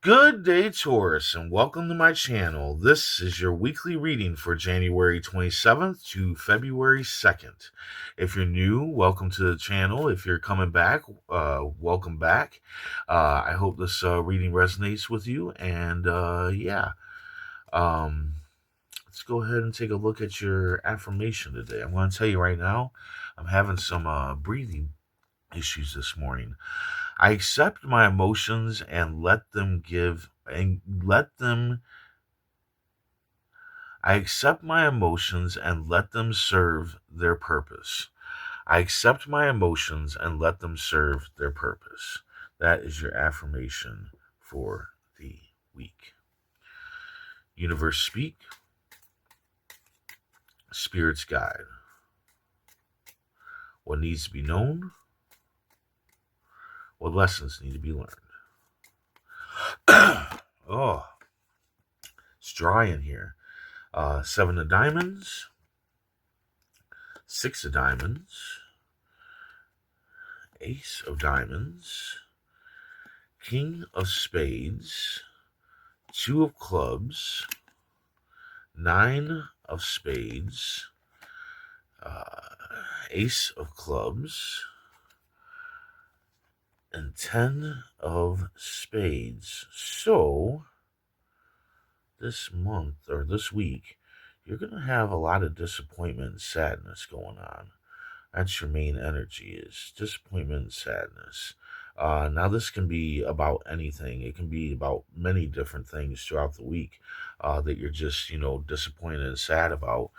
Good day, Taurus, and welcome to my channel. This is your weekly reading for January 27th to February 2nd. If you're new, welcome to the channel. If you're coming back, welcome back. I hope this reading resonates with you, and um, let's go ahead and take a look at your affirmation today. I'm going to tell you right now, I'm having some breathing issues this morning. I accept my emotions and let them I accept my emotions and let them serve their purpose. I accept my emotions and let them serve their purpose. That is your affirmation for the week. Universe speak, spirits guide. What needs to be known? What lessons need to be learned? Oh, it's dry in here. Seven of diamonds, six of diamonds, ace of diamonds, king of spades, two of clubs, nine of spades, ace of clubs, and 10 of spades. So, this month or this week, you're going to have a lot of disappointment and sadness going on. That's your main energy, is disappointment and sadness. Now, this can be about anything. It can be about many different things throughout the week that you're just, disappointed and sad about.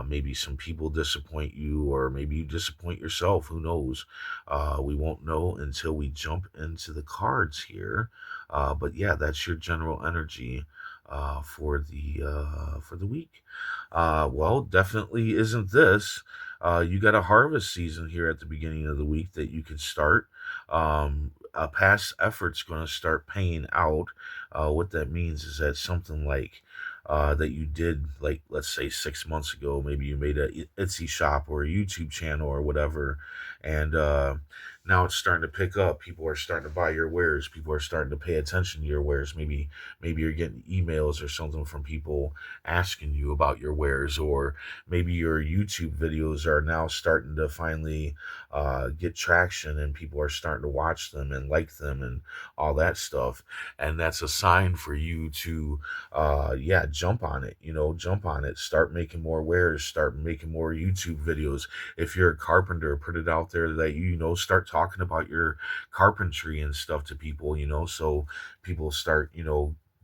Maybe some people disappoint you, or maybe you disappoint yourself. Who knows? We won't know until we jump into the cards here. But yeah, that's your general energy for the week. Well, definitely isn't this. You got a harvest season here at the beginning of the week that you can start. A past effort's going to start paying out. What that means is that something like that you did, like, let's say 6 months ago, maybe you made a Etsy shop or a YouTube channel or whatever, and now it's starting to pick up. People are starting to buy your wares. People are starting to pay attention to your wares. Maybe you're getting emails or something from people asking you about your wares, or maybe your YouTube videos are now starting to finally get traction, and people are starting to watch them and like them and all that stuff. And that's a sign for you to, jump on it. Jump on it. Start making more wares. Start making more YouTube videos. If you're a carpenter, put it out there that start talking about your carpentry and stuff to people. So people start,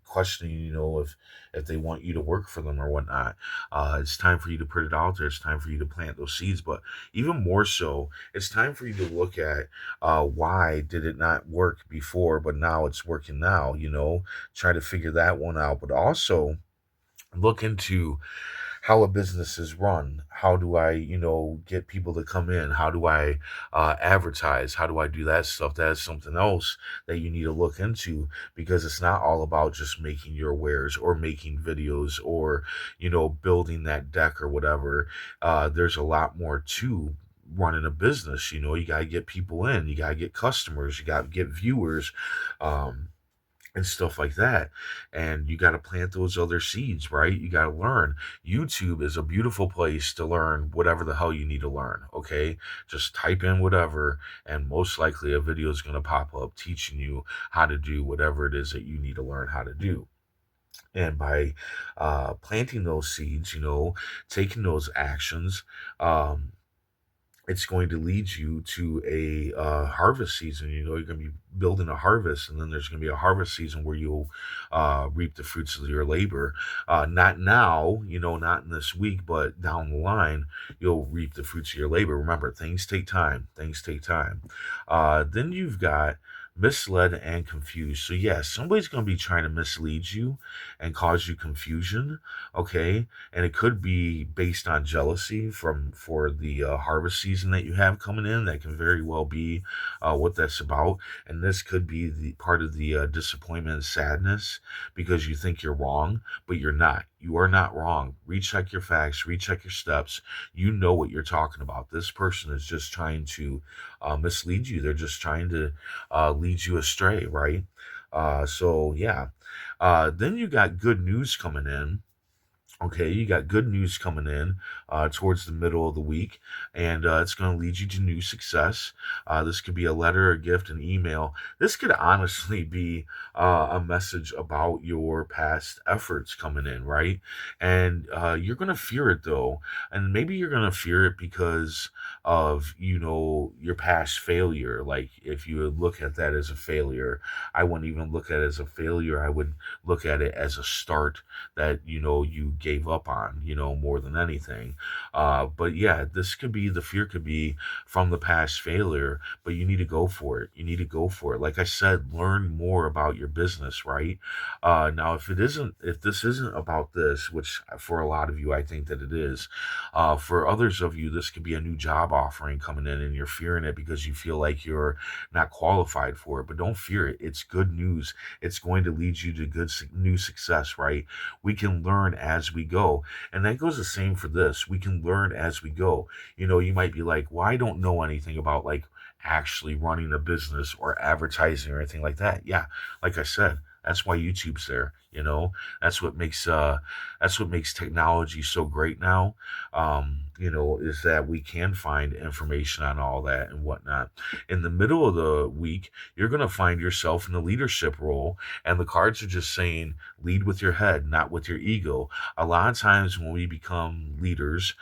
questioning, if they want you to work for them or whatnot. It's time for you to put it out there. It's time for you to plant those seeds. But even more so, it's time for you to look at why did it not work before, but now it's working now. Try to figure that one out. But also look into how a business is run. How do I, get people to come in? How do I advertise? How do I do that stuff? That is something else that you need to look into, because it's not all about just making your wares or making videos or, building that deck or whatever. There's a lot more to running a business. You got to get people in, you got to get customers, you got to get viewers. And stuff like that. And you got to plant those other seeds, right? You got to learn. YouTube is a beautiful place to learn whatever the hell you need to learn, okay? Just type in whatever, and most likely a video is going to pop up teaching you how to do whatever it is that you need to learn how to do. And by planting those seeds, taking those actions, it's going to lead you to a harvest season. You're going to be building a harvest, and then there's going to be a harvest season where you'll reap the fruits of your labor. Not now, not in this week, but down the line, you'll reap the fruits of your labor. Remember, things take time. Things take time. Then you've got misled and confused. So yes, somebody's going to be trying to mislead you and cause you confusion, okay? And it could be based on jealousy for the harvest season that you have coming in. That can very well be what that's about. And this could be the part of the disappointment and sadness, because you think you're wrong, but you're not. You are not wrong. Recheck your facts, recheck your steps. You know what you're talking about. This person is just trying to mislead you. They're just trying to lead you astray, right? So yeah. Then you got good news coming in. Okay, you got good news coming in towards the middle of the week, and it's going to lead you to new success. This could be a letter, a gift, an email. This could honestly be a message about your past efforts coming in, right? And you're going to fear it though, and maybe you're going to fear it because of your past failure. Like if you would look at that as a failure, I wouldn't even look at it as a failure. I would look at it as a start that you gave up on, more than anything. But yeah, this could be the fear could be from the past failure, but you need to go for it. You need to go for it. Like I said, learn more about your business, right? Now, if this isn't about this, which for a lot of you I think that it is, for others of you this could be a new job offering coming in, and you're fearing it because you feel like you're not qualified for it. But don't fear it. It's good news. It's going to lead you to new success, right? We can learn as we go. And that goes the same for this. We can learn as we go. You might be like, well, I don't know anything about like actually running a business or advertising or anything like that. Yeah, like I said, that's why YouTube's there. That's what makes technology so great now. Is that we can find information on all that and whatnot. In the middle of the week, you're gonna find yourself in a leadership role, and the cards are just saying lead with your head, not with your ego. A lot of times when we become leaders,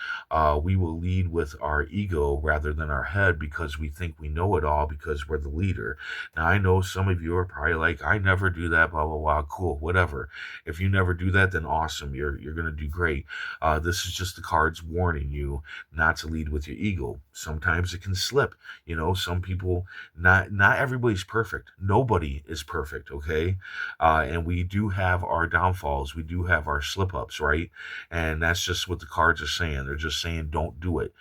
we will lead with our ego rather than our head because we think we know it all because we're the leader. Now, I know some of you are probably like, I never do that, blah, blah, blah. Cool, whatever. If you never do that, then awesome. You're going to do great. This is just the cards warning you not to lead with your ego. Sometimes it can slip. Some people, not everybody's perfect. Nobody is perfect, okay? And we do have our downfalls. We do have our slip ups, right? And that's just what the cards are saying. They're just saying, don't do it.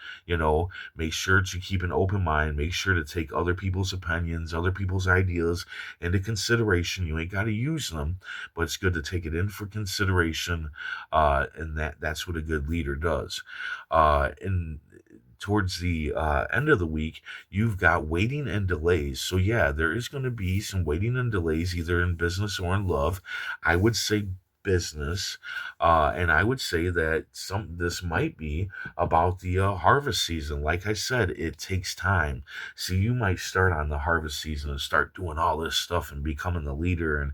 Make sure to keep an open mind. Make sure to take other people's opinions, other people's ideas into consideration. You ain't got to use them, but it's good to take it in for consideration. And that's what a good leader does. And towards the end of the week, you've got waiting and delays. So, yeah, there is going to be some waiting and delays either in business or in love. I would say business. And I would say that this might be about the harvest season. Like I said, it takes time. So you might start on the harvest season and start doing all this stuff and becoming the leader and,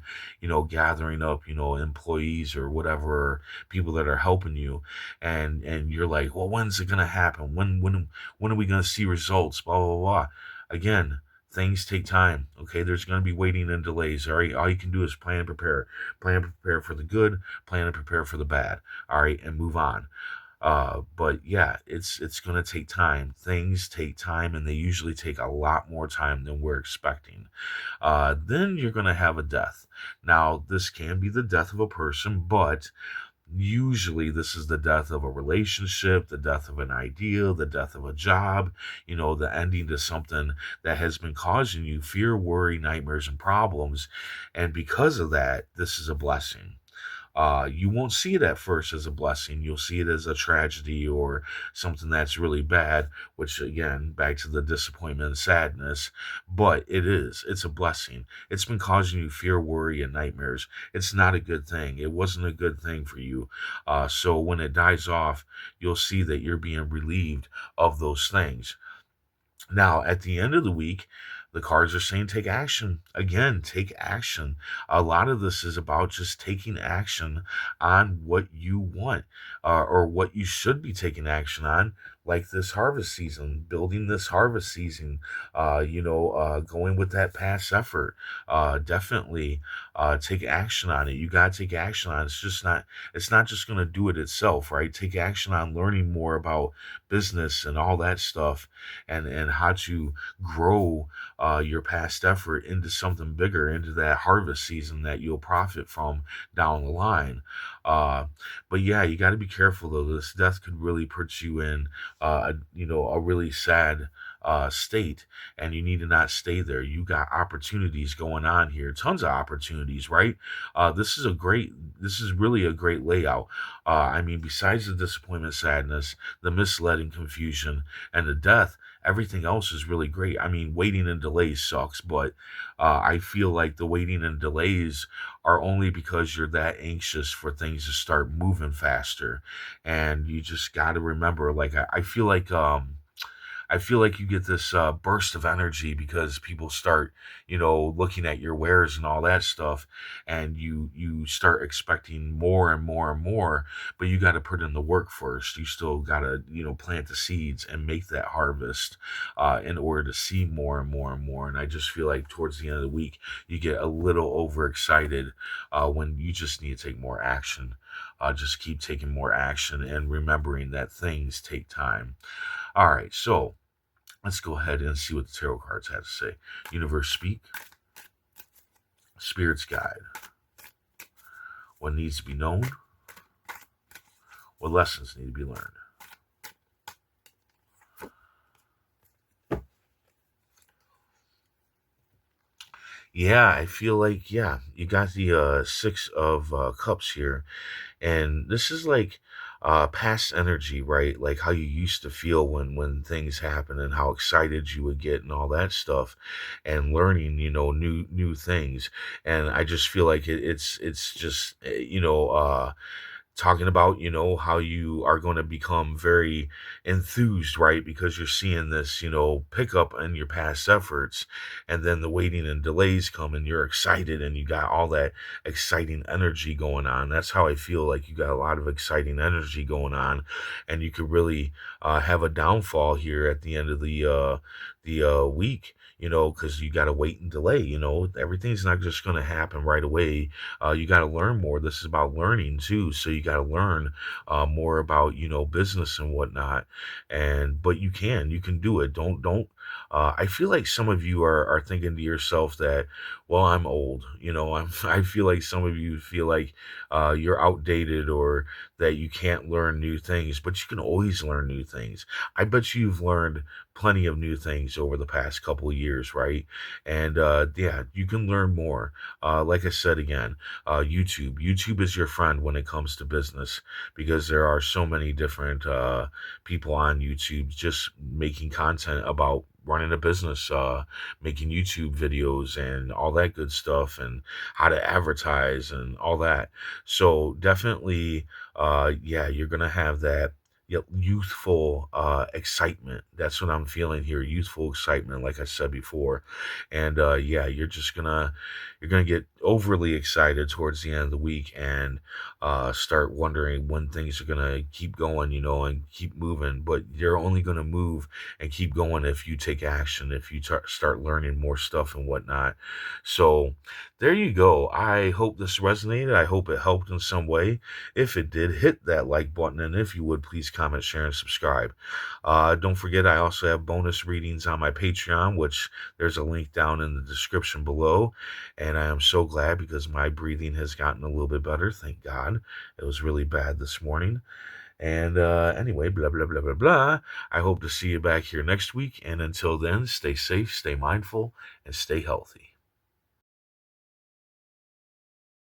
gathering up, employees or whatever, people that are helping you, and you're like, well, when's it gonna happen? When are we gonna see results? Blah blah blah. Again, things take time. Okay, there's gonna be waiting and delays. All right, all you can do is plan and prepare for the good, plan and prepare for the bad. All right, and move on. But yeah, it's gonna take time. Things take time, and they usually take a lot more time than we're expecting. Then you're gonna have a death. Now, this can be the death of a person, but usually this is the death of a relationship, the death of an idea, the death of a job, the ending to something that has been causing you fear, worry, nightmares, and problems. And because of that, this is a blessing. You won't see it at first as a blessing. You'll see it as a tragedy or something that's really bad, which again, back to the disappointment and sadness. But it's a blessing. It's been causing you fear, worry, and nightmares. It's not a good thing. It wasn't a good thing for you. So when it dies off, you'll see that you're being relieved of those things. Now, at the end of the week, the cards are saying take action. Again, take action. A lot of this is about just taking action on what you want, or what you should be taking action on, like this harvest season, building this harvest season, going with that past effort. Definitely take action on it. You got to take action on it. It's not just going to do it itself, right? Take action on learning more about business and all that stuff, and how to grow your past effort into something bigger, into that harvest season that you'll profit from down the line. Uh, but yeah, you got to be careful though. This death could really put you in, a really sad state, and you need to not stay there. You got opportunities going on here, tons of opportunities, right? This is really a great layout. I mean, besides the disappointment, sadness, the misled and confusion, and the death, everything else is really great. I mean, waiting and delays sucks, but I feel like the waiting and delays are only because you're that anxious for things to start moving faster. And you just got to remember, like, I feel like you get this burst of energy because people start, looking at your wares and all that stuff, and you start expecting more and more and more. But you got to put in the work first. You still got to, plant the seeds and make that harvest in order to see more and more and more. And I just feel like towards the end of the week, you get a little overexcited when you just need to take more action. Just keep taking more action and remembering that things take time. All right, so let's go ahead and see what the tarot cards have to say. Universe speak, spirits guide, what needs to be known, what lessons need to be learned. Yeah, I feel like, yeah, you got the Six of Cups here. And this is like past energy, right? Like how you used to feel when things happen and how excited you would get and all that stuff, and learning, new things. And I just feel like it's just talking about, how you are going to become very enthused, right? Because you're seeing this, pickup in your past efforts, and then the waiting and delays come, and you're excited, and you got all that exciting energy going on. That's how I feel like you got a lot of exciting energy going on, and you could really have a downfall here at the end of the week. Because you got to wait and delay. Everything's not just going to happen right away. You got to learn more. This is about learning too. So you got to learn more about business and whatnot. And but you can do it. Don't. I feel like some of you are thinking to yourself that, well, I'm old. I feel like some of you feel like you're outdated, or that you can't learn new things. But you can always learn new things. I bet you've learned plenty of new things over the past couple of years, right? And yeah, you can learn more. Like I said again, YouTube is your friend when it comes to business, because there are so many different people on YouTube just making content about running a business, making YouTube videos and all that good stuff, and how to advertise and all that. So definitely, yeah, you're gonna have that. Yep, youthful excitement. That's what I'm feeling here. Youthful excitement, like I said before. And yeah, you're gonna get overly excited towards the end of the week, and start wondering when things are gonna keep going, and keep moving. But you're only gonna move and keep going if you take action, if you start learning more stuff and whatnot. So there you go. I hope this resonated. I hope it helped in some way. If it did, hit that like button, and if you would, please comment, share, and subscribe. Don't forget, I also have bonus readings on my Patreon, which there's a link down in the description below. And I am so glad, because my breathing has gotten a little bit better. Thank God. It was really bad this morning. And anyway, blah, blah, blah, blah, blah. I hope to see you back here next week. And until then, stay safe, stay mindful, and stay healthy.